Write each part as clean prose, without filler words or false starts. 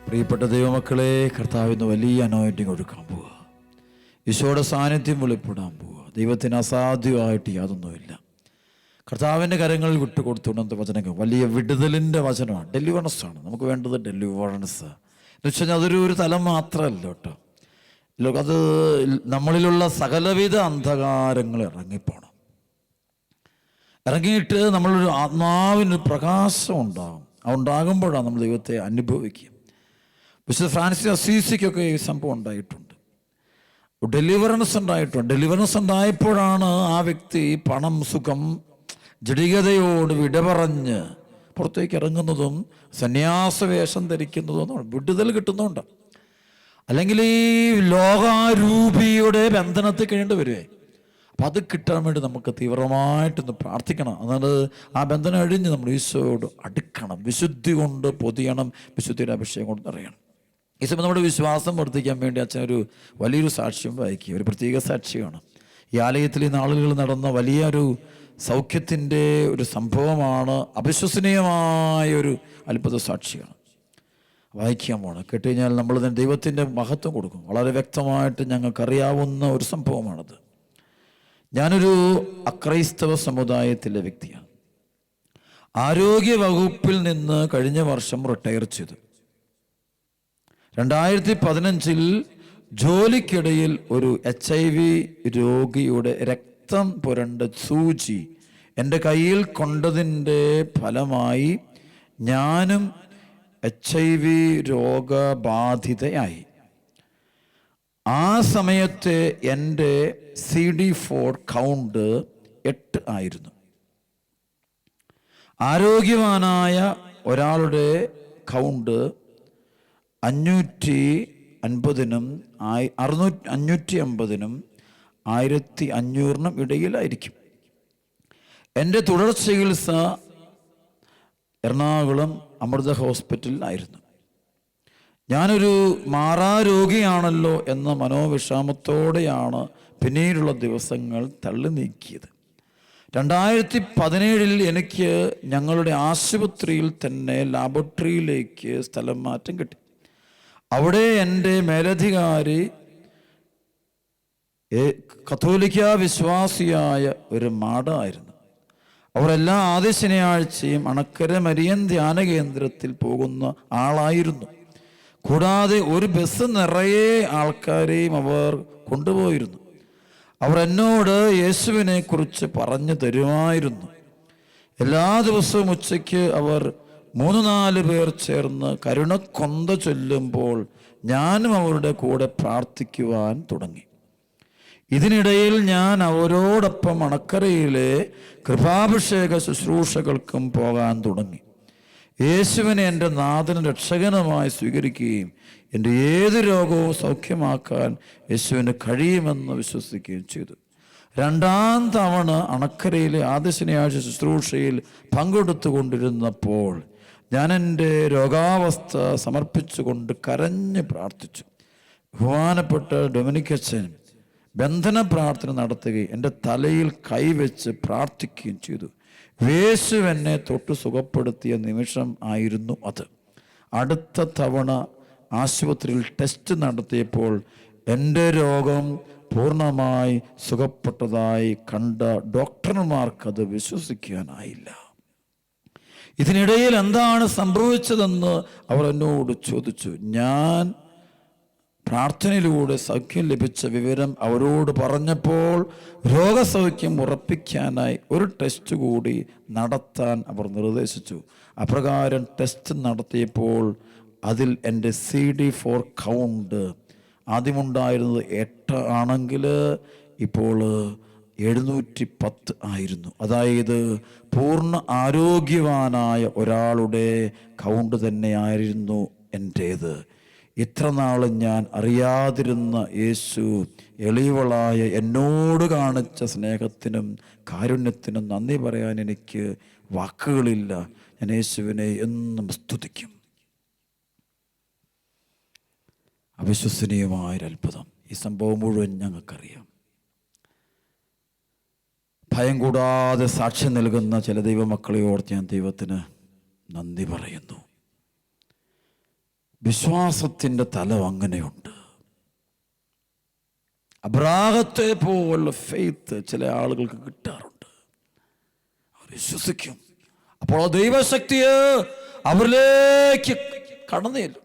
പ്രിയപ്പെട്ട ദൈവമക്കളെ, കർത്താവിന് വലിയ അനോയിന്റിങ് ഒഴുക്കാൻ പോവുക. ഈശോയുടെ സാന്നിധ്യം വെളിപ്പെടാൻ പോവുക. ദൈവത്തിന് അസാധ്യമായിട്ട് യാതൊന്നുമില്ല. കർത്താവിൻ്റെ കരങ്ങളിൽ വിട്ടുകൊടുത്തുകൊണ്ട വചനങ്ങൾ വലിയ വിടുതലിൻ്റെ വചനമാണ്. ഡെലിവറൻസ് ആണ് നമുക്ക് വേണ്ടത്. ഡെലിവറൻസ് എന്ന് വെച്ച് കഴിഞ്ഞാൽ അതൊരു തലം മാത്രമല്ല കേട്ടോ. അത് നമ്മളിലുള്ള സകലവിധ അന്ധകാരങ്ങൾ ഇറങ്ങിപ്പോണം. ഇറങ്ങിയിട്ട് നമ്മളൊരു ആത്മാവിനൊരു പ്രകാശം ഉണ്ടാകും. ഉണ്ടാകുമ്പോഴാണ് നമ്മൾ ദൈവത്തെ അനുഭവിക്കുക. വിശുദ്ധ ഫ്രാൻസിസ് അസീസിക്കൊക്കെ ഈ സംഭവം ഉണ്ടായിട്ടുണ്ട്. ഡെലിവറൻസ് ഉണ്ടായിട്ടുണ്ട്. ഡെലിവറൻസ് ഉണ്ടായപ്പോഴാണ് ആ വ്യക്തി പണം, സുഖം, ജഡികതയോട് വിട പറഞ്ഞ് പുറത്തേക്ക് ഇറങ്ങുന്നതും സന്യാസവേഷം ധരിക്കുന്നതും വിടുതൽ കിട്ടുന്നുണ്ട്. അല്ലെങ്കിൽ ഈ ലോകാരൂപിയുടെ ബന്ധനത്തിൽ കഴിയേണ്ടി വരുവേ. അപ്പം അത് കിട്ടാൻ വേണ്ടി നമുക്ക് തീവ്രമായിട്ടൊന്ന് പ്രാർത്ഥിക്കണം. അതായത് ആ ബന്ധനം അഴിഞ്ഞ് നമ്മൾ ഈശോയോട് അടുക്കണം. വിശുദ്ധി കൊണ്ട് പൊതിയണം. വിശുദ്ധിയുടെ അഭിഷേകം കൊണ്ട് നിറയണം. ഈ സമയം നമ്മുടെ വിശ്വാസം വർദ്ധിക്കാൻ വേണ്ടി അച്ഛൻ ഒരു വലിയൊരു സാക്ഷ്യം വായിക്കുക. ഒരു പ്രത്യേക സാക്ഷ്യമാണ്. ഈ ആലയത്തിൽ ഈ നാളുകൾ നടന്ന വലിയൊരു സൗഖ്യത്തിൻ്റെ ഒരു സംഭവമാണ്. അവിശ്വസനീയമായൊരു അത്ഭുത സാക്ഷിയാണ്. വായിക്കാൻ പോകണം. കേട്ടുകഴിഞ്ഞാൽ നമ്മൾ ദൈവത്തിൻ്റെ മഹത്വം കൊടുക്കും. വളരെ വ്യക്തമായിട്ട് ഞങ്ങൾക്കറിയാവുന്ന ഒരു സംഭവമാണത്. ഞാനൊരു അക്രൈസ്തവ സമുദായത്തിലെ വ്യക്തിയാണ്. ആരോഗ്യ വകുപ്പിൽ നിന്ന് കഴിഞ്ഞ വർഷം റിട്ടയർ ചെയ്തു. 2015 ജോലിക്കിടയിൽ ഒരു HIV രോഗിയുടെ രക്തം പുരണ്ട സൂചി എൻ്റെ കയ്യിൽ കൊണ്ടതിൻ്റെ ഫലമായി ഞാനും HIV രോഗബാധിതയായി. ആ സമയത്ത് എൻ്റെ CD4 കൗണ്ട് 8 ആയിരുന്നു. ആരോഗ്യവാനായ ഒരാളുടെ കൗണ്ട് 550-നും 550-നും 1500-നും ഇടയിലായിരിക്കും. എൻ്റെ തുടർ ചികിത്സ എറണാകുളം അമൃത ഹോസ്പിറ്റലിലായിരുന്നു. ഞാനൊരു മാറാരോഗിയാണല്ലോ എന്ന മനോവിഷമത്തോടെയാണ് പിന്നീടുള്ള ദിവസങ്ങൾ തള്ളി നീക്കിയത്. 2017 എനിക്ക് ഞങ്ങളുടെ ആശുപത്രിയിൽ തന്നെ ലാബോറട്ടറിയിലേക്ക് സ്ഥലം മാറ്റം കിട്ടി. അവിടെ എൻ്റെ മേലധികാരി കത്തോലിക്ക വിശ്വാസിയായ ഒരു മാഡമായിരുന്നു. അവർ എല്ലാ ആദ്യ ശനിയാഴ്ചയും അണക്കര മരിയൻ ധ്യാന കേന്ദ്രത്തിൽ പോകുന്ന ആളായിരുന്നു. കൂടാതെ ഒരു ബസ് നിറയെ ആൾക്കാരെയും അവർ കൊണ്ടുപോയിരുന്നു. അവർ എന്നോട് യേശുവിനെ കുറിച്ച് പറഞ്ഞു തരുമായിരുന്നു. എല്ലാ ദിവസവും ഉച്ചയ്ക്ക് അവർ 3-4 പേർ ചേർന്ന് കരുണക്കൊന്ത ചൊല്ലുമ്പോൾ ഞാനും അവരുടെ കൂടെ പ്രാർത്ഥിക്കുവാൻ തുടങ്ങി. ഇതിനിടയിൽ ഞാൻ അവരോടൊപ്പം അണക്കരയിലെ കൃപാഭിഷേക ശുശ്രൂഷകൾക്കും പോകാൻ തുടങ്ങി. യേശുവിനെ എൻ്റെ നാഥനും രക്ഷകനുമായി സ്വീകരിക്കുകയും എൻ്റെ ഏത് രോഗവും സൗഖ്യമാക്കാൻ യേശുവിന് കഴിയുമെന്ന് വിശ്വസിക്കുകയും ചെയ്തു. 2ാം തവണ അണക്കരയിലെ ആദ്യ ശനിയാഴ്ച ശുശ്രൂഷയിൽ പങ്കെടുത്തു കൊണ്ടിരുന്നപ്പോൾ ഞാൻ എൻ്റെ രോഗാവസ്ഥ സമർപ്പിച്ചുകൊണ്ട് കരഞ്ഞ് പ്രാർത്ഥിച്ചു. ബഹുമാനപ്പെട്ട ഡൊമിനിക്കച്ചൻ ബന്ധന പ്രാർത്ഥന നടത്തുകയും എൻ്റെ തലയിൽ കൈവച്ച് പ്രാർത്ഥിക്കുകയും ചെയ്തു. യേശു എന്നെ തൊട്ട് സുഖപ്പെടുത്തിയ നിമിഷം ആയിരുന്നു അത്. അടുത്ത തവണ ആശുപത്രിയിൽ ടെസ്റ്റ് നടത്തിയപ്പോൾ എൻ്റെ രോഗം പൂർണ്ണമായി സുഖപ്പെട്ടതായി കണ്ട ഡോക്ടർമാർക്കത് വിശ്വസിക്കാനായില്ല. ഇതിനിടയിൽ എന്താണ് സംഭവിച്ചതെന്ന് അവർ എന്നോട് ചോദിച്ചു. ഞാൻ പ്രാർത്ഥനയിലൂടെ സൗഖ്യം ലഭിച്ച വിവരം അവരോട് പറഞ്ഞപ്പോൾ രോഗസൗഖ്യം ഉറപ്പിക്കാനായി ഒരു ടെസ്റ്റ് കൂടി നടത്താൻ അവർ നിർദ്ദേശിച്ചു. അപ്രകാരം ടെസ്റ്റ് നടത്തിയപ്പോൾ അതിൽ എൻ്റെ CD4 കൗണ്ട് ആദ്യമുണ്ടായിരുന്നത് 8 ആണെങ്കിൽ ഇപ്പോൾ 710 ആയിരുന്നു. അതായത് പൂർണ്ണ ആരോഗ്യവാനായ ഒരാളുടെ കൗണ്ട് തന്നെയായിരുന്നു എൻ്റേത്. ഇത്ര നാളും ഞാൻ അറിയാതിരുന്ന യേശു എളിയവളായ എന്നോട് കാണിച്ച സ്നേഹത്തിനും കാരുണ്യത്തിനും നന്ദി പറയാൻ എനിക്ക് വാക്കുകളില്ല. ഞാൻ യേശുവിനെ എന്നും സ്തുതിക്കും. അവിശ്വസനീയമായൊരത്ഭുതം. ഈ സംഭവം മുഴുവൻ ഞങ്ങൾക്കറിയാം. ഭയം കൂടാതെ സാക്ഷ്യം നൽകുന്ന ചില ദൈവമക്കളെ ഓർത്ത് ഞാൻ ദൈവത്തിന് നന്ദി പറയുന്നു. വിശ്വാസത്തിൻ്റെ തലം അങ്ങനെയുണ്ട്. അബ്രാഹത്തെ പോലുള്ള ഫെയ്ത്ത് ചില ആളുകൾക്ക് കിട്ടാറുണ്ട്. അവർ വിശ്വസിക്കും. അപ്പോൾ ദൈവശക്തിയെ അവരിലേക്ക് കടന്നു ചെല്ലും.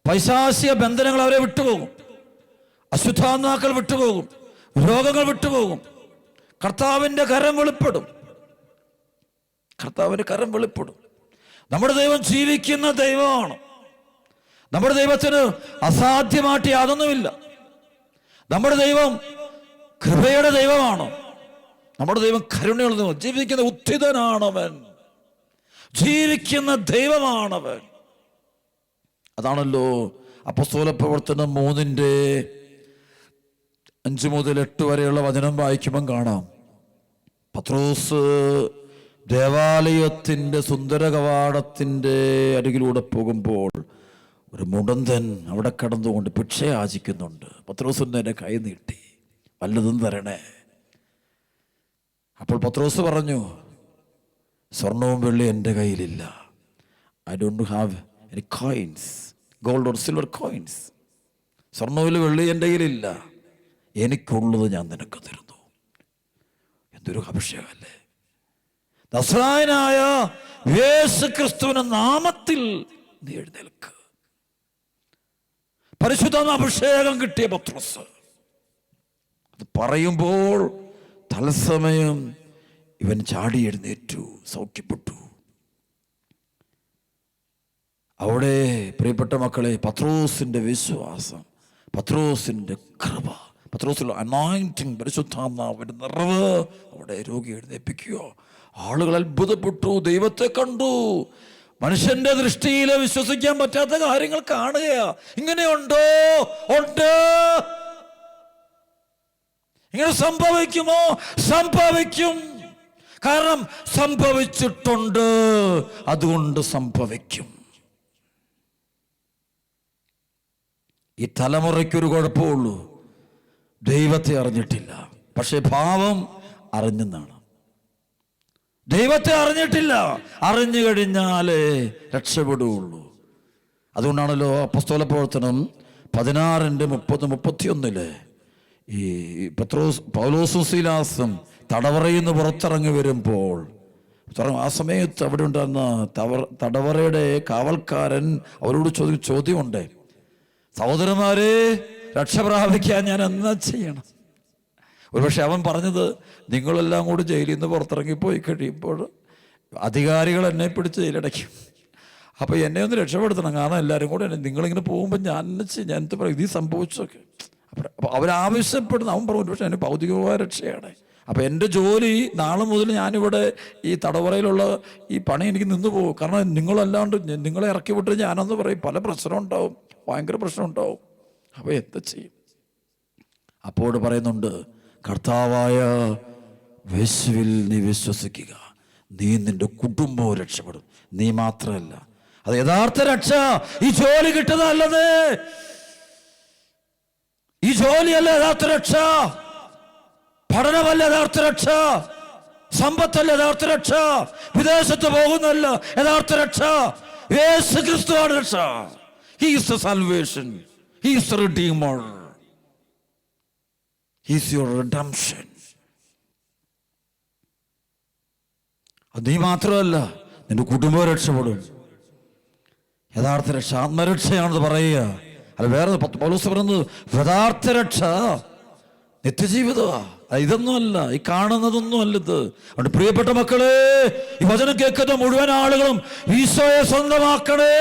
പൈശാചിക ബന്ധനങ്ങൾ അവരെ വിട്ടുപോകും. അശുദ്ധാത്മാക്കൾ വിട്ടുപോകും. രോഗങ്ങൾ വിട്ടുപോകും. കർത്താവിൻ്റെ കരം വെളിപ്പെടും. കർത്താവിൻ്റെ കരം വെളിപ്പെടും. നമ്മുടെ ദൈവം ജീവിക്കുന്ന ദൈവമാണ്. നമ്മുടെ ദൈവത്തിന് അസാധ്യമായിട്ട് യാതൊന്നുമില്ല. നമ്മുടെ ദൈവം കൃപയുടെ ദൈവമാണ്. നമ്മുടെ ദൈവം കരുണയുള്ള ദൈവം. ജീവിക്കുന്ന ഉത്ഥിതനാണവൻ. ജീവിക്കുന്ന ദൈവമാണവൻ. അതാണല്ലോ അപ്പോസ്തല പ്രവർത്തനം 3:5-8 വരെയുള്ള വചനം വായിക്കുമ്പം കാണാം. പത്രോസ് ദേവാലയത്തിൻ്റെ സുന്ദര കവാടത്തിൻ്റെ അരികിലൂടെ പോകുമ്പോൾ ഒരു മുടന്തൻ അവിടെ കിടന്നുകൊണ്ട് ഭിക്ഷ യാചിക്കുന്നുണ്ട്. പത്രോസിന് എൻ്റെ കൈ നീട്ടി, വല്ലതും തരണേ. അപ്പോൾ പത്രോസ് പറഞ്ഞു, സ്വർണവും വെള്ളി എൻ്റെ കയ്യിലില്ല. I don't have any coins, gold or silver coins. സ്വർണ്ണവിൽ വെള്ളി എൻ്റെ കയ്യിലില്ല. എനിക്കുള്ളത് ഞാൻ നിനക്ക് തരുന്നു. എന്തൊരു അഭിഷേകമല്ലേ! നസ്രായനായ യേശുക്രിസ്തുവിന്റെ നാമത്തിൽ നീ എഴുന്നേൽക്ക്. പരിശുദ്ധ അഭിഷേകം കിട്ടിയ പത്രോസ് അത് പറയുമ്പോൾ തത്സമയം ഇവൻ ചാടി എഴുന്നേറ്റു, സൗഖ്യപ്പെട്ടു. അവിടെ പ്രിയപ്പെട്ട മക്കളെ, പത്രോസിന്റെ വിശ്വാസം, പത്രോസിന്റെ കൃപ, പത്രോസിലുള്ള അനോയിന്റിങ്, പരിശുദ്ധാത്മാവിന്റെ നിറവ് അവിടെ രോഗി എഴുന്നേൽപ്പിക്കുക. ആളുകൾ അത്ഭുതപ്പെട്ടു, ദൈവത്തെ കണ്ടു. മനുഷ്യന്റെ ദൃഷ്ടിയിൽ വിശ്വസിക്കാൻ പറ്റാത്ത കാര്യങ്ങൾ കാണുകയാ. ഇങ്ങനെയുണ്ടോ? ഉണ്ട്. ഇങ്ങനെ സംഭവിക്കുമോ? സംഭവിക്കും. കാരണം സംഭവിച്ചിട്ടുണ്ട്, അതുകൊണ്ട് സംഭവിക്കും. ഈ തലമുറയ്ക്കൊരു കുഴപ്പമുള്ളൂ, ദൈവത്തെ അറിഞ്ഞിട്ടില്ല. പക്ഷെ ഭാവം അറിഞ്ഞെന്നാണ്. ദൈവത്തെ അറിഞ്ഞിട്ടില്ല. അറിഞ്ഞു കഴിഞ്ഞാലേ രക്ഷപ്പെടുകയുള്ളൂ. അതുകൊണ്ടാണല്ലോ അപ്പോസ്തല പ്രവർത്തനം 16:30-31 ഈ പൗലോസും ശീലാസും തടവറയിൽ നിന്ന് പുറത്തിറങ്ങി വരുമ്പോൾ, ആ സമയത്ത് അവിടെ ഉണ്ടായിരുന്ന തടവറയുടെ കാവൽക്കാരൻ അവരോട് ചോദ്യമുണ്ട്, സഹോദരന്മാരെ, രക്ഷ പ്രാപിക്കാൻ ഞാൻ എന്നാ ചെയ്യണം? ഒരുപക്ഷെ അവൻ പറഞ്ഞത്, നിങ്ങളെല്ലാം കൂടി ജയിലിൽ നിന്ന് പുറത്തിറങ്ങിപ്പോയി കഴിയുമ്പോൾ അധികാരികൾ എന്നെ പിടിച്ച് ജയിലടയ്ക്കും. അപ്പോൾ എന്നെ ഒന്ന് രക്ഷപ്പെടുത്തണം. കാരണം എല്ലാവരും കൂടെ നിങ്ങളിങ്ങനെ പോകുമ്പോൾ ഞാൻ എന്ത് പറയും, ഇത് സംഭവിച്ചൊക്കെ. അപ്പോൾ അവരാവശ്യപ്പെടുന്നു. അവൻ പറഞ്ഞു, പക്ഷേ എൻ്റെ ഭൗതികമായ രക്ഷയാണ്. അപ്പോൾ എൻ്റെ ജോലി നാളെ മുതൽ ഞാനിവിടെ ഈ തടവറയിലുള്ള ഈ പണി എനിക്ക് നിന്ന് പോകും. കാരണം നിങ്ങളല്ലാണ്ട് നിങ്ങളെ ഇറക്കി വിട്ട് ഞാനെന്ന് പറയും, പല പ്രശ്നം ഉണ്ടാവും, ഭയങ്കര പ്രശ്നം ഉണ്ടാവും. അപ്പോൾ എന്താ ചെയ്യും? അപ്പോൾ പറയുന്നുണ്ട്, കർത്താവായ യേശുവിൽ നീ വിശ്വസിക്കുക, നീ നിന്റെ കുടുംബവും രക്ഷപ്പെടും. നീ മാത്രമല്ല, അത് യഥാർത്ഥ രക്ഷ. ഈ ജോലി കിട്ടുന്നതല്ലത്, ഈ ജോലിയല്ല യഥാർത്ഥ രക്ഷ. പഠനമല്ല യഥാർത്ഥ രക്ഷ. സമ്പത്തല്ല യഥാർത്ഥ രക്ഷ. വിദേശത്ത് പോകുന്നല്ല യഥാർത്ഥ രക്ഷ. യേശു ക്രിസ്തുവാണ് രക്ഷ. He is the salvation. He is the redeemer. He is your redemption. അത് നീ മാത്രമല്ല, നിന്റെ കുടുംബം രക്ഷപ്പെടും. യഥാർത്ഥ രക്ഷ ആത്മരക്ഷയാണെന്ന് പറയുക. അല്ല, വേറെ പൗലോസ് പറയുന്നത് യഥാർത്ഥ രക്ഷ നിത്യജീവിതമാ. ഇതൊന്നുമല്ല, ഈ കാണുന്നതൊന്നും അല്ല ഇത്. അതുകൊണ്ട് പ്രിയപ്പെട്ട മക്കളെ, ഈ വചനം കേൾക്കുന്ന മുഴുവൻ ആളുകളും ഈശോയെ സ്വന്തമാക്കണേ,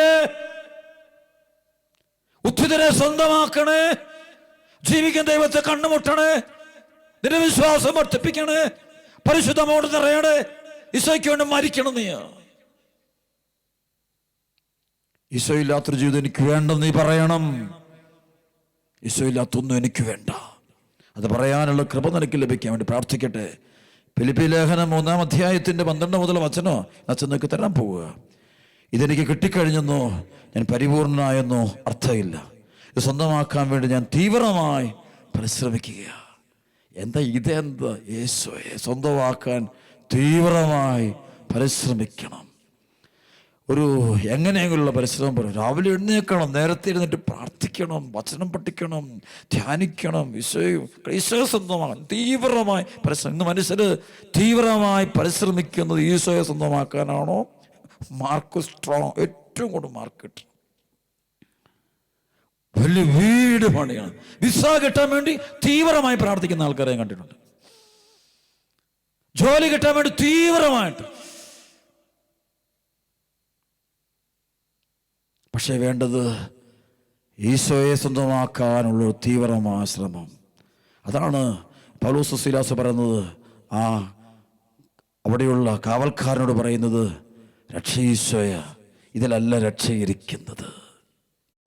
ഉത്ഥിതനെ സ്വന്തമാക്കണേ, ജീവിക്കുന്ന ദൈവത്തെ കണ്ടുമുട്ടണേ, നിന്റെ വിശ്വാസം വർദ്ധിപ്പിക്കണേ, പരിശുദ്ധമോട് നിറയണേ, ഈശോയ്ക്ക് വേണ്ടി മരിക്കണം. നീ ഈശോ ഇല്ലാത്തൊരു ജീവിതം എനിക്ക് വേണ്ടെന്ന് നീ പറയണം. ഈശോ ഇല്ലാത്തൊന്നും എനിക്ക് വേണ്ട. അത് പറയാനുള്ള കൃപ നിനക്ക് ലഭിക്കാൻ വേണ്ടി പ്രാർത്ഥിക്കട്ടെ. ഫിലിപ്പി ലേഖനം 3-12 വചനം അച്ഛനക്ക് തരാൻ പോവുക. ഇതെനിക്ക് കിട്ടിക്കഴിഞ്ഞെന്നോ ഞാൻ പരിപൂർണനായെന്നോ അർത്ഥമില്ല. ഇത് സ്വന്തമാക്കാൻ വേണ്ടി ഞാൻ തീവ്രമായി പരിശ്രമിക്കുക. ഇതെന്താ? യേശുവെ സ്വന്തമാക്കാൻ തീവ്രമായി പരിശ്രമിക്കണം. ഒരു എങ്ങനെയെങ്കിലുള്ള പരിശ്രമം പറയും. രാവിലെ എഴുന്നേൽക്കണം, നേരത്തെ എഴുന്നേറ്റ് പ്രാർത്ഥിക്കണം, വചനം പഠിക്കണം, ധ്യാനിക്കണം, ഈശോയെ സ്വന്തമാക്കാൻ തീവ്രമായി പരിശ്രമം. ഇന്ന് മനുഷ്യർ തീവ്രമായി പരിശ്രമിക്കുന്നത് ഈശോയെ സ്വന്തമാക്കാനാണോ? മാർക്ക് സ്ട്രോങ്, ഏറ്റവും കൂടുതൽ മാർക്ക് കിട്ടും. വലിയ വീട് പണിയാണ്. വിസ കിട്ടാൻ വേണ്ടി തീവ്രമായി പ്രാർത്ഥിക്കുന്ന ആൾക്കാരെ ഞാൻ കണ്ടിട്ടുണ്ട്. ജോലി കിട്ടാൻ വേണ്ടി തീവ്രമായിട്ട്. പക്ഷെ വേണ്ടത് ഈശോയെ സ്വന്തമാക്കാനുള്ള തീവ്രമായ ശ്രമം. അതാണ് പൗലോസ് ശീലാസ് പറയുന്നത്. അവിടെയുള്ള കാവൽക്കാരനോട് പറയുന്നത്, രക്ഷ ഈശോയ, ഇതിലല്ല രക്ഷയിരിക്കുന്നത്.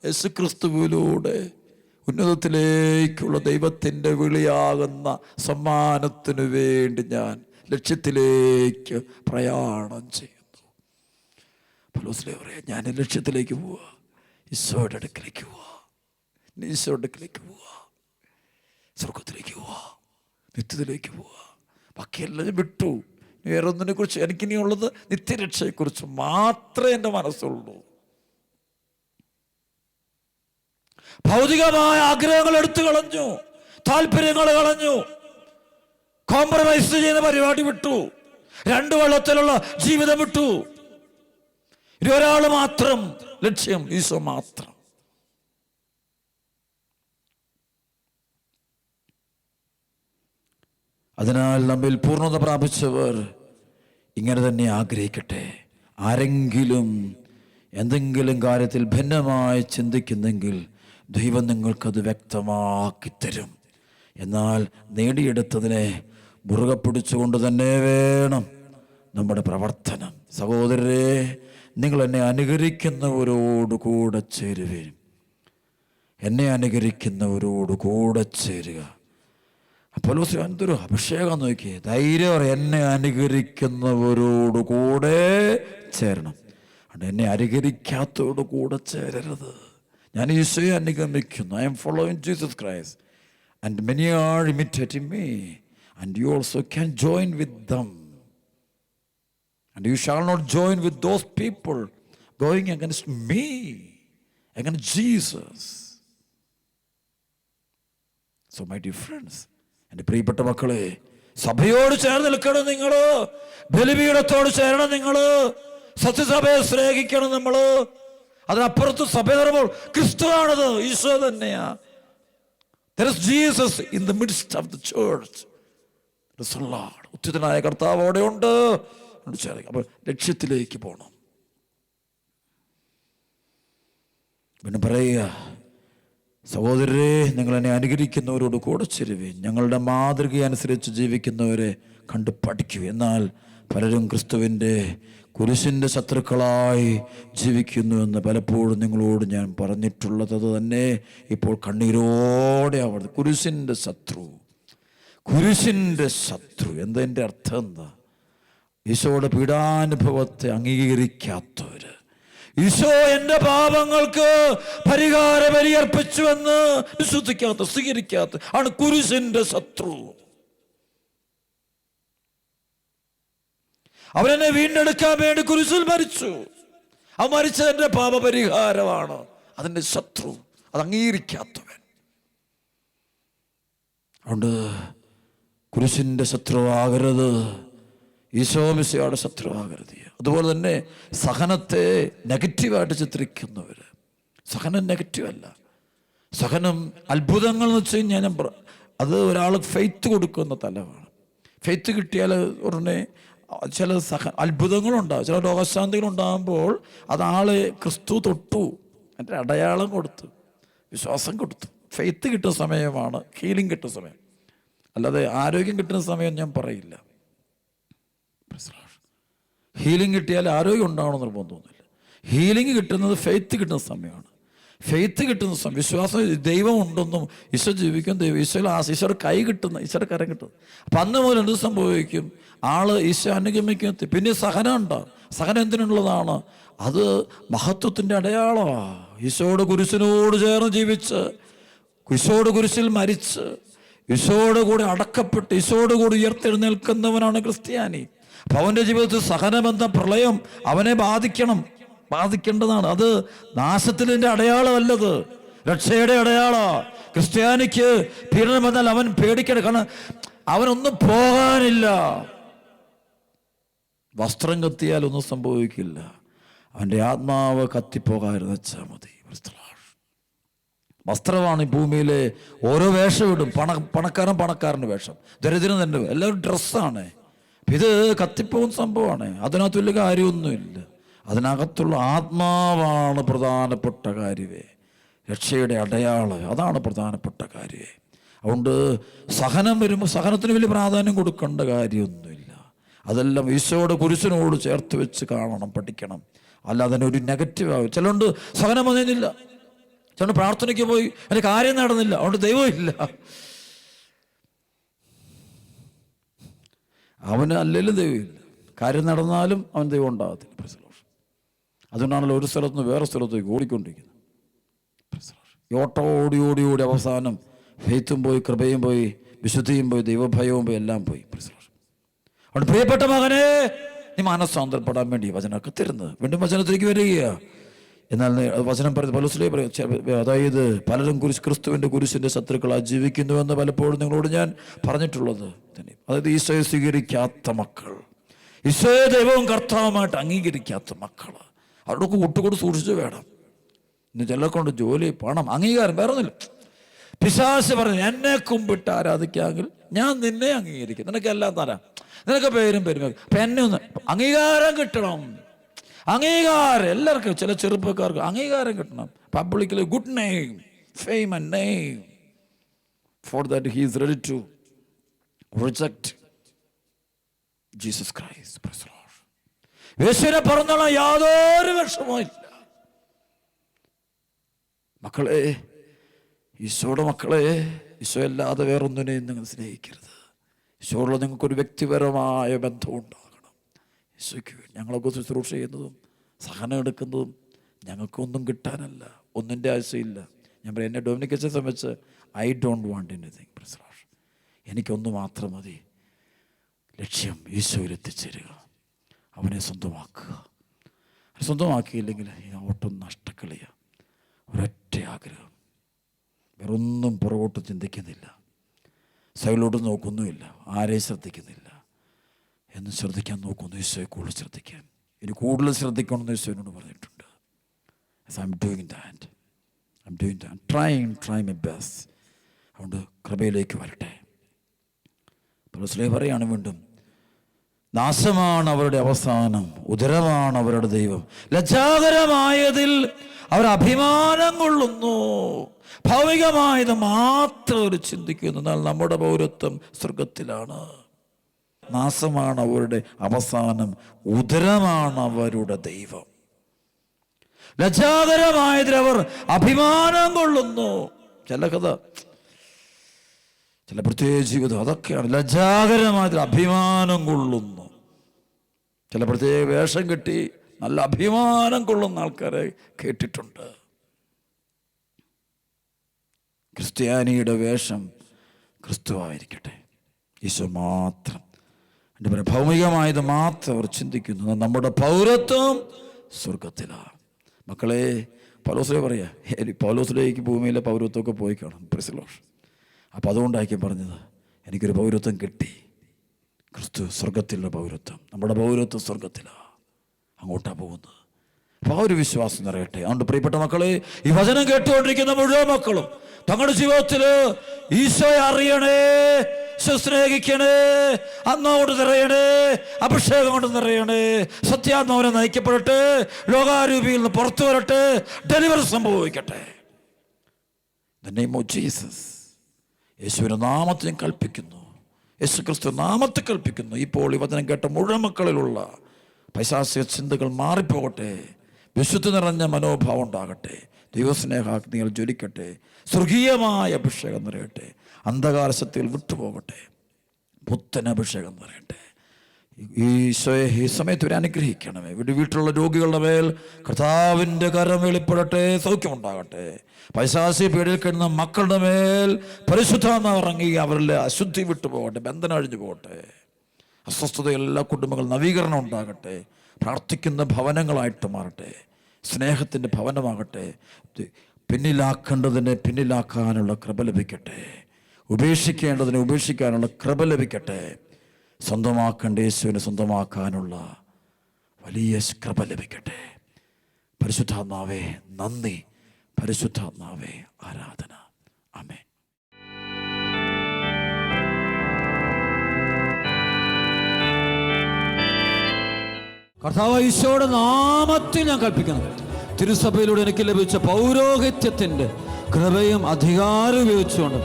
യേശുക്രിസ്തുവിലൂടെ ഉന്നതത്തിലേക്കുള്ള ദൈവത്തിൻ്റെ വിളിയാകുന്ന സമ്മാനത്തിനു വേണ്ടി ഞാൻ ലക്ഷ്യത്തിലേക്ക് പ്രയാണം ചെയ്യുന്നു. പൗലോസിലെ പറയാം, ഞാൻ ലക്ഷ്യത്തിലേക്ക് പോവുക, ഈശോയുടെ അടുക്കിലേക്ക് പോവുക, ഈശോയുടെ അടുക്കിലേക്ക് പോവുക, സ്വർഗത്തിലേക്ക് പോവുക, നിത്യത്തിലേക്ക് പോവുക. ബാക്കിയെല്ലാം വിട്ടു. വേറൊന്നിനെ കുറിച്ച് എനിക്കിനിയുള്ളത് നിത്യരക്ഷയെക്കുറിച്ച് മാത്രമേ എൻ്റെ മനസ്സുള്ളൂ. ഭൗതികമായ ആഗ്രഹങ്ങൾ എടുത്തു കളഞ്ഞു, താല്പര്യങ്ങൾ കളഞ്ഞു, കോംപ്രമൈസ് ചെയ്യുന്ന പരിപാടി വിട്ടു, രണ്ടു വെള്ളത്തിലുള്ള ജീവിതം വിട്ടു. ഇനി ഒരാൾ മാത്രം ലക്ഷ്യം, ഈശോ മാത്രം. അതിനാൽ നമ്മിൽ പൂർണ്ണത പ്രാപിച്ചവർ ഇങ്ങനെ തന്നെ ആഗ്രഹിക്കട്ടെ. ആരെങ്കിലും എന്തെങ്കിലും കാര്യത്തിൽ ഭിന്നമായി ചിന്തിക്കുന്നെങ്കിൽ ദൈവം നിങ്ങൾക്കത് വ്യക്തമാക്കി തരും. എന്നാൽ നേടിയെടുത്തതിനെ മുറുകെ പിടിച്ചുകൊണ്ട് തന്നെ വേണം നമ്മുടെ പ്രവർത്തനം. സഹോദരരെ, നിങ്ങൾ എന്നെ അനുകരിക്കുന്നവരോട് കൂടെ ചേരുവീൻ. എന്നെ അനുകരിക്കുന്നവരോട് കൂടെ ചേരുക. പൗലോസ് എന്തൊരു അഭിഷേകം നോക്കിയേ. ധൈര്യം, എന്നെ അനുകരിക്കുന്നവരോട് കൂടെ ചേരണം. അതുകൊണ്ട് എന്നെ അനുകരിക്കാത്തവരോട് കൂടെ ചേരരുത്. ഞാൻ ഈശോയെ അനുഗമിക്കുന്നു. I am following Jesus Christ and many are imitating me and you also can join with them and you shall not join with those people going against me, against Jesus. So my dear friends, എൻ്റെ പ്രിയപ്പെട്ട മക്കളെ, സഭയോട് ചേർന്ന് നിൽക്കണം നിങ്ങൾ, ബലിപീഠത്തോട് ചേരണം നിങ്ങൾ, സത്യസഭയെ സ്നേഹിക്കണം നമ്മൾ. അതിനപ്പുറത്ത് സഭ പറയുമ്പോൾ ക്രിസ്തുവാണത്, ഈശോ തന്നെയാ. There is Jesus in the midst of the church. There is a Lord. ഉച്ചിതനായ കർത്താവ് അവിടെ ഉണ്ട്. അപ്പോൾ ലക്ഷ്യത്തിലേക്ക് പോകണം. പിന്നെ പറയുക, സഹോദരരെ, നിങ്ങൾ എന്നെ അനുകരിക്കുന്നവരോട് കൂടെ ചേരുവീൻ. ഞങ്ങളുടെ മാതൃക അനുസരിച്ച് ജീവിക്കുന്നവരെ കണ്ട് പഠിക്കൂ. എന്നാൽ പലരും ക്രിസ്തുവിൻ്റെ കുരിശിൻ്റെ ശത്രുക്കളായി ജീവിക്കുന്നുവെന്ന് പലപ്പോഴും നിങ്ങളോട് ഞാൻ പറഞ്ഞിട്ടുള്ളത് തന്നെ ഇപ്പോൾ കണ്ണീരോടെ ആവണം. കുരിശിൻ്റെ ശത്രു, കുരിശിൻ്റെ ശത്രു എന്തതിൻ്റെ അർത്ഥം എന്താ? ഈശോയുടെ പീഡാനുഭവത്തെ അംഗീകരിക്കാത്തവർ, ഈശോ എൻ്റെ പാപങ്ങൾക്ക് പരിഹാര ബലിയർപ്പിച്ചുവെന്ന് വിശ്വസിക്കാത്ത, സ്വീകരിക്കാത്ത ആണ് കുരിശിൻ്റെ ശത്രു. അവനെന്നെ വീണ്ടെടുക്കാൻ വേണ്ടി കുരിശിൽ മരിച്ചു. അവൻ മരിച്ചതിൻ്റെ പാപപരിഹാരമാണ്. അതിൻ്റെ ശത്രു, അത് അംഗീകരിക്കാത്തവൻ. അതുകൊണ്ട് കുരിശിൻ്റെ ശത്രുവാകരുത്, ഈശോ മിശിഹായുടെ ശത്രുവാകരുത്. അതുപോലെ തന്നെ സഹനത്തെ നെഗറ്റീവായിട്ട് ചിത്രിക്കുന്നവർ, സഹനം നെഗറ്റീവല്ല. സഹനം അത്ഭുതങ്ങൾ എന്ന് വെച്ച് കഴിഞ്ഞാൽ അത് ഒരാൾക്ക് ഫെയ്ത്ത് കൊടുക്കുന്ന തലമാണ്. ഫെയ്ത്ത് കിട്ടിയാൽ ഉടനെ ചില അത്ഭുതങ്ങളുണ്ടാകും, ചില രോഗശാന്തികളുണ്ടാകുമ്പോൾ അത് ആളെ ക്രിസ്തു തൊട്ടു, അതിൻ്റെ അടയാളം കൊടുത്തു, വിശ്വാസം കൊടുത്തു. ഫെയ്ത്ത് കിട്ടുന്ന സമയമാണ് ഹീലിംഗ് കിട്ടുന്ന സമയം, അല്ലാതെ ആരോഗ്യം കിട്ടുന്ന സമയം ഞാൻ പറയില്ല. ഹീലിംഗ് കിട്ടിയാൽ ആരോഗ്യം ഉണ്ടാവണമെന്ന് നിർബന്ധമൊന്നുമില്ല. ഹീലിംഗ് കിട്ടുന്നത് ഫെയ്ത്ത് കിട്ടുന്ന സമയമാണ്. ഫെയ്ത്ത് കിട്ടുന്ന സമയം, വിശ്വാസം, ദൈവം ഉണ്ടെന്നും ഈശോ ജീവിക്കും, ദൈവം ഈശോയുടെ കൈ കിട്ടുന്ന, ഈശോയുടെ കരം കിട്ടുന്നത്. അപ്പം അന്ന് മുതൽ എന്ത് സംഭവിക്കും? ആള് ഈശോ അനുഗമിക്കും. പിന്നെ സഹനം ഉണ്ടാവും. സഹനം എന്തിനുള്ളതാണ്? അത് മഹത്വത്തിൻ്റെ അടയാളമാണ്. ഈശോയുടെ കുരിശിനോട് ചേർന്ന് ജീവിച്ച്, ഈശോയുടെ കുരിശിൽ മരിച്ച്, ഈശോയുടെ കൂടെ അടക്കപ്പെട്ട്, ഈശോയുടെ കൂടെ ഉയർത്തെഴുന്നേൽക്കുന്നവനാണ് ക്രിസ്ത്യാനി. അപ്പം അവൻ്റെ ജീവിതത്തിൽ സഹനമെന്ന പ്രളയം അവനെ ബാധിക്കണം. ബാധിക്കേണ്ടതാണ്. അത് നാശത്തിൻ്റെ അടയാളമല്ലത്, രക്ഷയുടെ അടയാളാ. ക്രിസ്ത്യാനിക്ക് പീഡനം വന്നാൽ അവൻ പേടിക്കണം. കാരണം അവനൊന്നും പോകാനില്ല. വസ്ത്രം കത്തിയാൽ ഒന്നും സംഭവിക്കില്ല. അവൻ്റെ ആത്മാവ് കത്തിപ്പോകാതെ വെച്ചാൽ മതി. വസ്ത്രമാണ് ഈ ഭൂമിയിലെ ഓരോ വേഷം ഇടും. പണക്കാരൻ്റെ വേഷം, ദരിദ്രൻ തന്നെ, എല്ലാവരും ഡ്രസ്സാണ്. ഇത് കത്തിപ്പോകുന്ന സംഭവമാണ്. അതിനകത്ത് വലിയ കാര്യമൊന്നുമില്ല. അതിനകത്തുള്ള ആത്മാവാണ് പ്രധാനപ്പെട്ട കാര്യമേ, രക്ഷയുടെ അടയാളം. അതാണ് പ്രധാനപ്പെട്ട കാര്യമേ. അതുകൊണ്ട് സഹനം വരുമ്പോൾ സഹനത്തിന് വലിയ പ്രാധാന്യം കൊടുക്കേണ്ട കാര്യമൊന്നുമില്ല. അതെല്ലാം ഈശോയുടെ കുരിശിനോട് ചേർത്ത് വെച്ച് കാണണം, പഠിക്കണം. അല്ലാതെ തന്നെ ഒരു നെഗറ്റീവ് ആവും. ചിലണ്ട് സഹനം വന്നില്ല, ചില പ്രാർത്ഥനയ്ക്ക് പോയി അതിൻ്റെ കാര്യം നടന്നില്ല, അതുകൊണ്ട് ദൈവമില്ല. അവന് അല്ലെങ്കിലും ദൈവമില്ല. കാര്യം നടന്നാലും അവൻ ദൈവം ഉണ്ടാകത്തില്ല. അതുകൊണ്ടാണല്ലോ ഒരു സ്ഥലത്ത് നിന്ന് വേറെ സ്ഥലത്തേക്ക് ഓടിക്കൊണ്ടിരിക്കുന്നത്. ഈ ഓട്ടം ഓടി ഓടി ഓടി അവസാനം ഫെയ്ത്തും പോയി, കൃപയും പോയി, വിശുദ്ധിയും പോയി, ദൈവഭയവും പോയി, എല്ലാം പോയി. അതുകൊണ്ട് പ്രിയപ്പെട്ട മകനെ, നീ മാനസാന്തരപ്പെടാൻ വേണ്ടി വചനമൊക്കെ തരുന്നത്. വീണ്ടും വചനത്തിലേക്ക് വരികയാണ്. എന്നാൽ വചനം പറയുന്നത് പൗലോസിലേ പറയും, അതായത് പലരും ക്രിസ്തുവിൻ്റെ കുരിശിൻ്റെ ശത്രുക്കളായി ജീവിക്കുന്നുവെന്ന് പലപ്പോഴും നിങ്ങളോട് ഞാൻ പറഞ്ഞിട്ടുള്ളത്. അതായത് ഈശോയെ സ്വീകരിക്കാത്ത മക്കൾ, ഈശോയെ ദൈവവും കർത്താവുമായിട്ട് അംഗീകരിക്കാത്ത മക്കൾ, അവരോടൊക്കെ കൂട്ടുകൂടി സൂക്ഷിച്ച് വേണം. ഇന്ന് ചിലരെ കൊണ്ട് ജോലി, പണം, അംഗീകാരം, വേറെ ഒന്നുമില്ല. പിശാച് പറഞ്ഞു, എന്നെ കുമ്പിട്ട് ആരാധിക്കാമെങ്കിൽ ഞാൻ നിന്നെ അംഗീകരിക്കും, നിനക്കെല്ലാം തരാം, നിനക്ക് പേരും പെരുമ. അപ്പം എന്നെ ഒന്ന് അംഗീകാരം കിട്ടണം. അംഗീകാരം എല്ലാവർക്കും, ചില ചെറുപ്പക്കാർക്ക് അംഗീകാരം കിട്ടണം. Publicly good name, fame and name. For that he is ready to reject Jesus Christ. യേശുവിനെ പറഞ്ഞോളാം, യാതൊരു വിഷമവും ഇല്ല. മക്കളെ, ഈശോയുടെ മക്കളെ, ഈശോ അല്ലാതെ വേറൊന്നിനെയും നിങ്ങൾ സ്നേഹിക്കരുത്. ഈശോയുള്ള നിങ്ങൾക്കൊരു വ്യക്തിപരമായ ബന്ധം ഉണ്ടാകണം. ഈശോയ്ക്ക് ഞങ്ങളൊക്കെ ശുശ്രൂഷ ചെയ്യുന്നതും സഹനം എടുക്കുന്നതും ഞങ്ങൾക്കൊന്നും കിട്ടാനല്ല, ഒന്നിൻ്റെ ആവശ്യമില്ല. ഞാൻ പറയാം, എന്നെ ഡൊമിനിക്കച്ചനെ സംബന്ധിച്ച് ഐ ഡോണ്ട് വാണ്ട് എനിത്തിങ്. എനിക്കൊന്നു മാത്രം മതി, ലക്ഷ്യം ഈശോയിൽ എത്തിച്ചേരുക, അവനെ സ്വന്തമാക്കുക. സ്വന്തമാക്കിയില്ലെങ്കിൽ ഈ ഓട്ടം നഷ്ടക്കളിയാണ്. ഒരൊറ്റ ആഗ്രഹം, വേറൊന്നും പുറകോട്ട് ചിന്തിക്കുന്നില്ല, സൈഡിലോട്ട് നോക്കുന്നുമില്ല, ആരെയും ശ്രദ്ധിക്കുന്നില്ല. എന്ന് ശ്രദ്ധിക്കാൻ നോക്കുന്നു, ഈശോയെ കൂടുതൽ ശ്രദ്ധിക്കാൻ. ഇനി കൂടുതൽ ശ്രദ്ധിക്കണമെന്ന് ഈശോയോട് പറഞ്ഞിട്ടുണ്ട്. I'm doing that. Trying my best. അതുകൊണ്ട് കൃപയിലേക്ക് വരട്ടെ. പൗലോസ് പറയാണ് വീണ്ടും, നാശമാണ് അവരുടെ അവസാനം, ഉദരമാണ് അവരുടെ ദൈവം. ലജ്ജാകരമായതിൽ അവർ അഭിമാനം കൊള്ളുന്നു. ഭൗമികമായത് മാത്രം അവർ ചിന്തിക്കുന്നു. എന്നാൽ നമ്മുടെ പൗരത്വം സ്വർഗത്തിലാണ്. നാശമാണ് അവരുടെ അവസാനം, ഉദരമാണ് അവരുടെ ദൈവം. ലജ്ജാകരമായതിൽ അവർ അഭിമാനം കൊള്ളുന്നു. ചില കഥ, ചില പ്രത്യേക ജീവിതം അതൊക്കെയാണ്. ലജ്ജാകരമായതിൽ അഭിമാനം കൊള്ളുന്നു. ചില പ്രത്യേക വേഷം കെട്ടി നല്ല അഭിമാനം കൊള്ളുന്ന ആൾക്കാരെ കേട്ടിട്ടുണ്ട്. ക്രിസ്ത്യാനിയുടെ വേഷം ക്രിസ്തുവായിരിക്കട്ടെ, ഈശോ മാത്രം. എൻ്റെ പറയാം, ഭൗമികമായത് മാത്രം അവർ ചിന്തിക്കുന്നു. നമ്മുടെ പൗരത്വം സ്വർഗത്തിലാണ്. മക്കളെ, പൗലോസിലേ പറയാ, പൗലോസിലേക്ക് ഭൂമിയിലെ പൗരത്വമൊക്കെ പോയി കാണും. അപ്പം അതുകൊണ്ടായിരിക്കും പറഞ്ഞത്, എനിക്കൊരു പൗരത്വം കിട്ടി, ക്രിസ്തു സ്വർഗത്തിലുള്ള പൗരത്വം. നമ്മുടെ പൗരത്വം സ്വർഗത്തിലാണ്, അങ്ങോട്ടാണ് പോകുന്നത്. അപ്പോൾ ആ ഒരു വിശ്വാസം നിറയട്ടെ. അതുകൊണ്ട് പ്രിയപ്പെട്ട മക്കളെ, ഈ വചനം കേട്ടുകൊണ്ടിരിക്കുന്ന മുഴുവൻ മക്കളും തങ്ങളുടെ ജീവിതത്തിൽ ഈശോയെ അറിയണേ, സ്നേഹിക്കണേ, അന്നോട് നിറയണേ, അഭിഷേകം കൊണ്ട് നിറയണേ, സത്യാത്മാവിനെ നയിക്കപ്പെടട്ടെ, ലോകാരൂപിയിൽ നിന്ന് പുറത്തു വരട്ടെ, ഡെലിവറി സംഭവിക്കട്ടെ. The name of Jesus. യേശുവിൻ്റെ നാമത്തിൽ ഞാൻ കൽപ്പിക്കുന്നു, യേശു ക്രിസ്തു നാമത്തിൽ കൽപ്പിക്കുന്നു. ഇപ്പോൾ ഈ വചനം കേട്ട മുഴുവൻ മക്കളിലുള്ള പൈശാചിക ചിന്തകൾ മാറിപ്പോകട്ടെ, വിശുദ്ധി നിറഞ്ഞ മനോഭാവം ഉണ്ടാകട്ടെ, ദൈവസ്നേഹാഗ്നികൾ ജ്വലിക്കട്ടെ, സ്വർഗീയമായ അഭിഷേകം നിറയട്ടെ, അന്ധകാര ശക്തികൾ വിട്ടുപോകട്ടെ, പുത്തൻ അഭിഷേകം നിറയട്ടെ. ഈശോയെ ഈ സമയത്ത് ഒരു അനുഗ്രഹിക്കണമേ. വീട്ടിലുള്ള രോഗികളുടെ മേൽ കർത്താവിൻ്റെ കരം വെളിപ്പെടട്ടെ, സൗഖ്യമുണ്ടാകട്ടെ. പൈശാചിക പീഡയിൽ കഴിയുന്ന മക്കളുടെ മേൽ പരിശുദ്ധാത്മാവ് ഇറങ്ങി അവരിലെ അശുദ്ധി വിട്ടുപോകട്ടെ, ബന്ധനം അഴിഞ്ഞു പോകട്ടെ. അസ്വസ്ഥത എല്ലാ കുടുംബങ്ങളും നവീകരണം ഉണ്ടാകട്ടെ, പ്രാർത്ഥിക്കുന്ന ഭവനങ്ങളായിട്ട് മാറട്ടെ. സ്നേഹത്തിൻ്റെ ഭവനമാകട്ടെ. പിന്നിലാക്കേണ്ടതിനെ പിന്നിലാക്കാനുള്ള കൃപ ലഭിക്കട്ടെ. ഉപേക്ഷിക്കേണ്ടതിനെ ഉപേക്ഷിക്കാനുള്ള കൃപ ലഭിക്കട്ടെ. സ്വന്തമാക്കേണ്ട യേശുവിനെ സ്വന്തമാക്കാനുള്ള വലിയ കൃപ ലഭിക്കട്ടെ. പരിശുദ്ധാത്മാവേ നന്ദി, പരിശുദ്ധാത്മാവേ ആരാധന. ആമേൻ. കർത്താവായ ഈശോയുടെ നാമത്തിൽ ഞാൻ കൽപ്പിക്കണം, തിരുസഭയിലൂടെ എനിക്ക് ലഭിച്ച പൗരോഹിത്യത്തിൻ്റെ കൃപയും അധികാരവും ഉപയോഗിച്ചുകൊണ്ട്,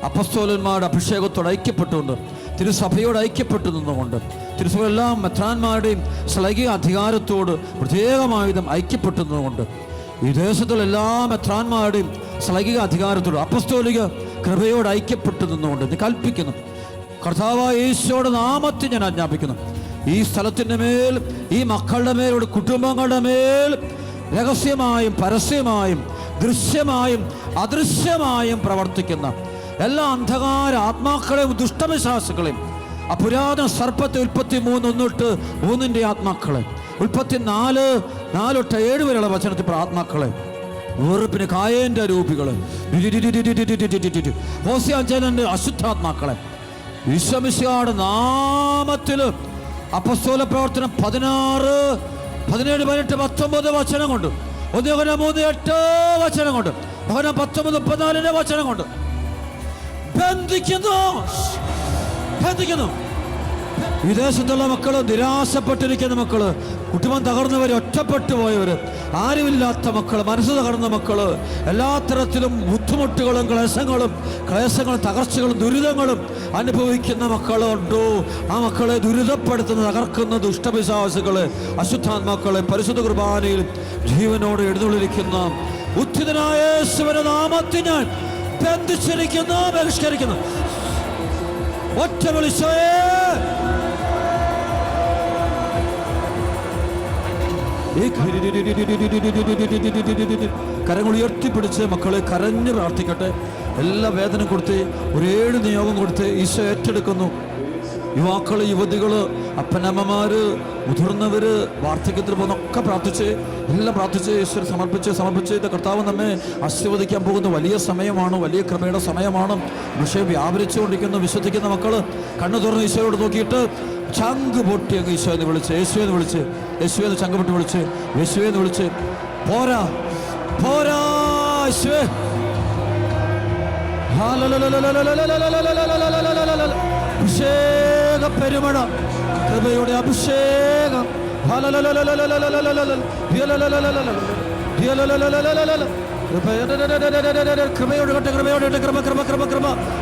അപ്പസ്തോലന്മാരുടെ അഭിഷേകത്തോട് ഐക്യപ്പെട്ടുകൊണ്ട്, തിരുസഭയോട് ഐക്യപ്പെട്ടു നിന്നുകൊണ്ട്, തിരുസഭയെല്ലാം മെത്രാന്മാരുടെയും ശ്ലൈകിക അധികാരത്തോട് പ്രത്യേകമായുധം ഐക്യപ്പെട്ടു നിന്നുകൊണ്ട്, ഈ ദേശത്തുള്ള എല്ലാ മെത്രാന്മാരുടെയും ശ്ലൈകിക അധികാരത്തോട് അപ്പസ്തോലിക കൃപയോട് ഐക്യപ്പെട്ടു നിന്നുകൊണ്ട് ഇത് കൽപ്പിക്കുന്നു. കർത്താവായ യേശുവിന്റെ നാമത്തിൽ ഞാൻ ആജ്ഞാപിക്കുന്നു, ഈ സ്ഥലത്തിൻ്റെ മേൽ, ഈ മക്കളുടെ മേൽ, കുടുംബങ്ങളുടെ മേൽ രഹസ്യമായും പരസ്യമായും ദൃശ്യമായും അദൃശ്യമായും പ്രവർത്തിക്കുന്ന എല്ലാ അന്ധകാര ആത്മാക്കളെയും ദുഷ്ടവിശ്വാസികളെയും, ആ പുരാതന സർപ്പത്തെ 33:1-3 ആത്മാക്കളെ, 34:4-7 വരെയുള്ള വചനത്തിൽ ആത്മാക്കളെ, വെറുപ്പിന് കായേൻ്റെ രൂപികളെ, ഹോസ്യാഞ്ചലന്റെ അശുദ്ധാത്മാക്കളെ ഈശോമിശിഹായുടെ നാമത്തിൽ അപ്പസ്തോല പ്രവർത്തനം 16, 17, 18, 19 വചനം കൊണ്ട്, 1 യോഹന്നാൻ 3:8 വചനം കൊണ്ട്, 19:34 വചനം കൊണ്ട് ബന്ധിക്കുന്നു. വിദേശത്തുള്ള മക്കള്, നിരാശപ്പെട്ടിരിക്കുന്ന മക്കള്, കുടുംബം തകർന്നവര്, ഒറ്റപ്പെട്ടു പോയവര്, ആരുമില്ലാത്ത മക്കള്, മനസ്സ് തകർന്ന മക്കള്, എല്ലാ തരത്തിലും ബുദ്ധിമുട്ടുകളും ക്ലേശങ്ങളും തകർച്ചകളും ദുരിതങ്ങളും അനുഭവിക്കുന്ന മക്കളുണ്ടോ? ആ മക്കളെ ദുരിതപ്പെടുത്തുന്ന തകർക്കുന്ന ദുഷ്ടപിശാചുകളെ, അശുദ്ധാത്മാക്കളെ പരിശുദ്ധ കുർബാനയിൽ ജീവനോട് എഴുന്നള്ളിരിക്കുന്ന ഉത്ഥിതനായ യേശുവിന്റെ നാമത്തിൽ ഞാൻ ബന്ധിച്ചിരിക്കുന്നു, ബഹിഷ്കരിക്കുന്നു. ഒറ്റ വിളിച്ചോയേ. കരങ്ങൾ ഉയർത്തിപ്പിടിച്ച് മക്കളെ കരഞ്ഞ് പ്രാർത്ഥിക്കട്ടെ. എല്ലാ വേദന കൊടുത്ത്, ഒരു 7 നിയോഗം കൊടുത്ത് ഈശോ ഏറ്റെടുക്കുന്നു. യുവാക്കള്, യുവതികള്, അപ്പനമ്മമാര്, മുതിർന്നവര്, വാർദ്ധക്യത്തിൽ പോകുന്നൊക്കെ പ്രാർത്ഥിച്ച്, എല്ലാം പ്രാർത്ഥിച്ച് ഈശ്വരൻ സമർപ്പിച്ച് ഇത് കർത്താവ് നമ്മെ ആശീർവദിക്കാൻ പോകുന്ന വലിയ സമയമാണ്, വലിയ കൃപയുടെ സമയമാണ്. വിഷയം വ്യാപരിച്ചുകൊണ്ടിരിക്കുന്നു. വിശ്വസിക്കുന്ന മക്കള് കണ്ണു തുറന്ന് ഈശോയോട് നോക്കിയിട്ട് ചങ്ക് പൊട്ടി അങ്ങ് യേശുവെന്ന് വിളിച്ച് യേശുവെന്ന് ചങ്ക് പൊട്ടി വിളിച്ച് യേശുവെന്ന് വിളിച്ച് പോരാ യേശുവേ. അഭിഷേക പെരുമഴ, കൃപയുടെ അഭിഷേകം.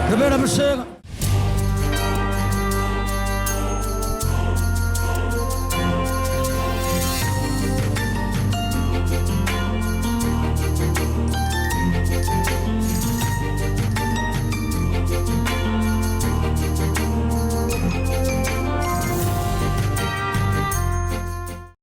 കൃപയുടെ അഭിഷേകം.